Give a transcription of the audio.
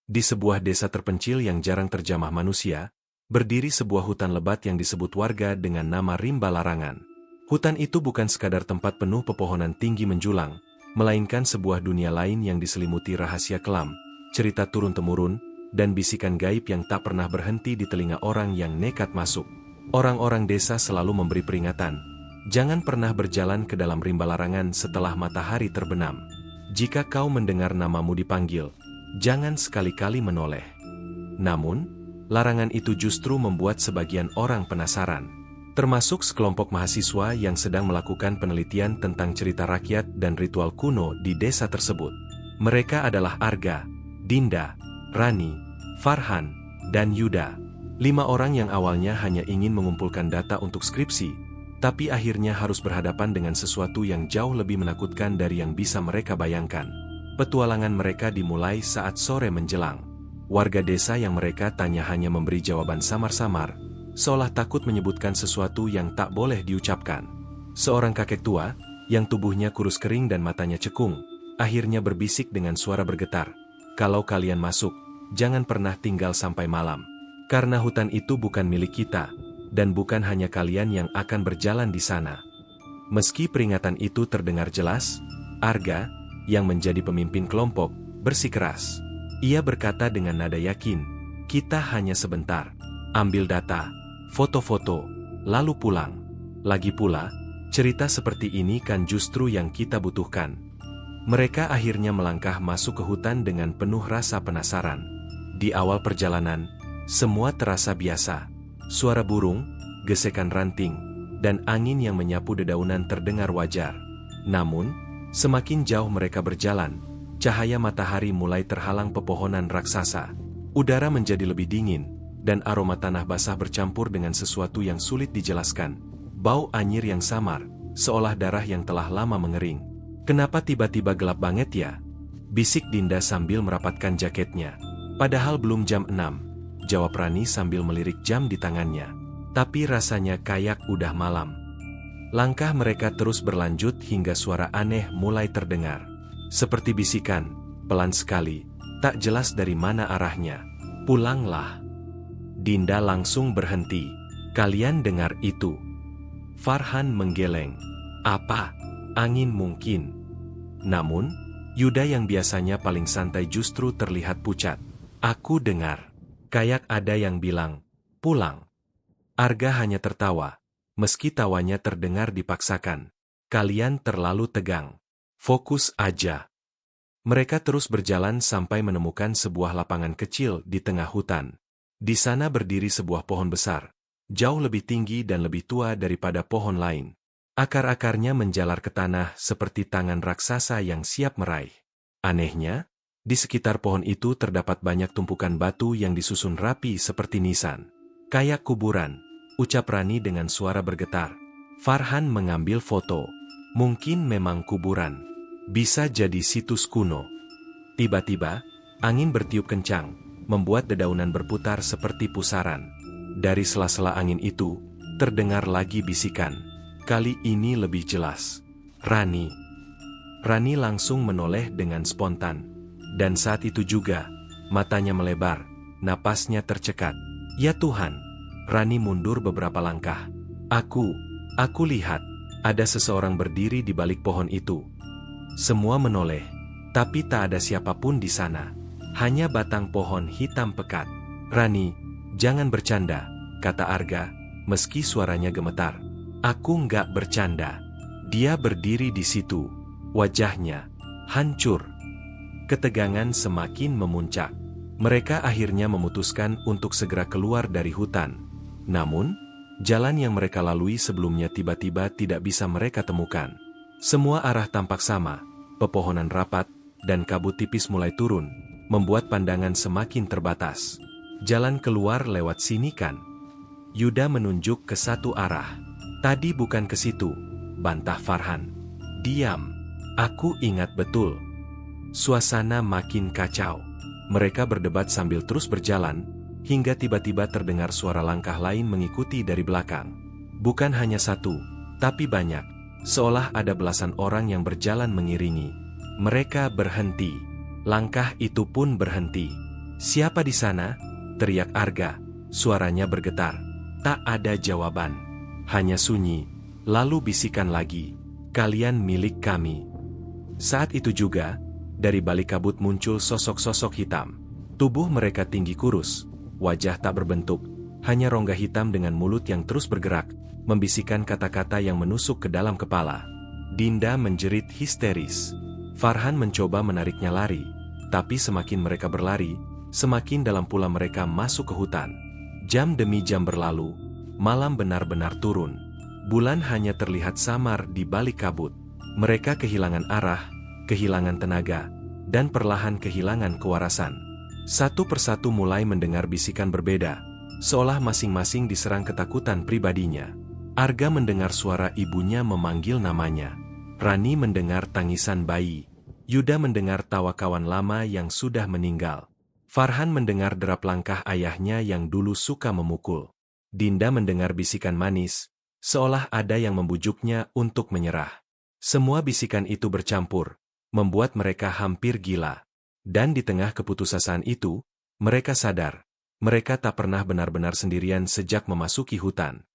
Di sebuah desa terpencil yang jarang terjamah manusia, berdiri sebuah hutan lebat yang disebut warga dengan nama Rimba Larangan. Hutan itu bukan sekadar tempat penuh pepohonan tinggi menjulang, melainkan sebuah dunia lain yang diselimuti rahasia kelam, cerita turun-temurun, dan bisikan gaib yang tak pernah berhenti di telinga orang yang nekat masuk. Orang-orang desa selalu memberi peringatan, jangan pernah berjalan ke dalam Rimba Larangan setelah matahari terbenam. Jika kau mendengar namamu dipanggil, jangan sekali-kali menoleh. Namun, larangan itu justru membuat sebagian orang penasaran. Termasuk sekelompok mahasiswa yang sedang melakukan penelitian tentang cerita rakyat dan ritual kuno di desa tersebut. Mereka adalah Arga, Dinda, Rani, Farhan, dan Yuda. 5 orang yang awalnya hanya ingin mengumpulkan data untuk skripsi, tapi akhirnya harus berhadapan dengan sesuatu yang jauh lebih menakutkan dari yang bisa mereka bayangkan. Petualangan mereka dimulai saat sore menjelang. Warga desa yang mereka tanya hanya memberi jawaban samar-samar, seolah takut menyebutkan sesuatu yang tak boleh diucapkan. Seorang kakek tua, yang tubuhnya kurus kering dan matanya cekung, akhirnya berbisik dengan suara bergetar, "Kalau kalian masuk, jangan pernah tinggal sampai malam. Karena hutan itu bukan milik kita, dan bukan hanya kalian yang akan berjalan di sana." Meski peringatan itu terdengar jelas, Arga, yang menjadi pemimpin kelompok, bersikeras. Ia berkata dengan nada yakin, "Kita hanya sebentar. Ambil data, foto-foto, lalu pulang." Lagi pula, cerita seperti ini kan justru yang kita butuhkan. Mereka akhirnya melangkah masuk ke hutan dengan penuh rasa penasaran. Di awal perjalanan, semua terasa biasa. Suara burung, gesekan ranting, dan angin yang menyapu dedaunan terdengar wajar. Namun, semakin jauh mereka berjalan, cahaya matahari mulai terhalang pepohonan raksasa. Udara menjadi lebih dingin, dan aroma tanah basah bercampur dengan sesuatu yang sulit dijelaskan. Bau anyir yang samar, seolah darah yang telah lama mengering. "Kenapa tiba-tiba gelap banget ya?" bisik Dinda sambil merapatkan jaketnya. "Padahal belum jam 6, jawab Rani sambil melirik jam di tangannya. "Tapi rasanya kayak udah malam." Langkah mereka terus berlanjut hingga suara aneh mulai terdengar. Seperti bisikan, pelan sekali, tak jelas dari mana arahnya. "Pulanglah." Dinda langsung berhenti. "Kalian dengar itu?" Farhan menggeleng. "Apa? Angin mungkin." Namun, Yuda yang biasanya paling santai justru terlihat pucat. "Aku dengar. Kayak ada yang bilang, 'Pulang.'" Arga hanya tertawa. Meski tawanya terdengar dipaksakan. "Kalian terlalu tegang. Fokus aja." Mereka terus berjalan sampai menemukan sebuah lapangan kecil di tengah hutan. Di sana berdiri sebuah pohon besar, jauh lebih tinggi dan lebih tua daripada pohon lain. Akar-akarnya menjalar ke tanah seperti tangan raksasa yang siap meraih. Anehnya, di sekitar pohon itu terdapat banyak tumpukan batu yang disusun rapi seperti nisan. "Kayak kuburan," ucap Rani dengan suara bergetar. Farhan mengambil foto. "Mungkin memang kuburan. Bisa jadi situs kuno." Tiba-tiba, angin bertiup kencang, membuat dedaunan berputar seperti pusaran. Dari sela-sela angin itu, terdengar lagi bisikan. Kali ini lebih jelas. "Rani." Rani langsung menoleh dengan spontan. Dan saat itu juga, matanya melebar, napasnya tercekat. "Ya Tuhan!" Rani mundur beberapa langkah. Aku lihat, ada seseorang berdiri di balik pohon itu." Semua menoleh, tapi tak ada siapapun di sana. Hanya batang pohon hitam pekat. "Rani, jangan bercanda," kata Arga, meski suaranya gemetar. "Aku nggak bercanda." Dia berdiri di situ, wajahnya hancur. Ketegangan semakin memuncak. Mereka akhirnya memutuskan untuk segera keluar dari hutan. Namun, jalan yang mereka lalui sebelumnya tiba-tiba tidak bisa mereka temukan. Semua arah tampak sama, pepohonan rapat, dan kabut tipis mulai turun, membuat pandangan semakin terbatas. "Jalan keluar lewat sini kan?" Yuda menunjuk ke satu arah. "Tadi bukan ke situ," bantah Farhan. "Diam. Aku ingat betul." Suasana makin kacau. Mereka berdebat sambil terus berjalan, hingga tiba-tiba terdengar suara langkah lain mengikuti dari belakang. Bukan hanya satu, tapi banyak, seolah ada belasan orang yang berjalan mengiringi. Mereka berhenti. Langkah itu pun berhenti. "Siapa di sana?" teriak Arga. Suaranya bergetar. Tak ada jawaban. Hanya sunyi. Lalu bisikan lagi. "Kalian milik kami." Saat itu juga, dari balik kabut muncul sosok-sosok hitam. Tubuh mereka tinggi kurus, wajah tak berbentuk, hanya rongga hitam dengan mulut yang terus bergerak, membisikkan kata-kata yang menusuk ke dalam kepala. Dinda menjerit histeris. Farhan mencoba menariknya lari, tapi semakin mereka berlari, semakin dalam pula mereka masuk ke hutan. Jam demi jam berlalu, malam benar-benar turun. Bulan hanya terlihat samar di balik kabut. Mereka kehilangan arah, kehilangan tenaga, dan perlahan kehilangan kewarasan. Satu persatu mulai mendengar bisikan berbeda, seolah masing-masing diserang ketakutan pribadinya. Arga mendengar suara ibunya memanggil namanya. Rani mendengar tangisan bayi. Yuda mendengar tawa kawan lama yang sudah meninggal. Farhan mendengar derap langkah ayahnya yang dulu suka memukul. Dinda mendengar bisikan manis, seolah ada yang membujuknya untuk menyerah. Semua bisikan itu bercampur, membuat mereka hampir gila. Dan di tengah keputusasaan itu, mereka sadar, mereka tak pernah benar-benar sendirian sejak memasuki hutan.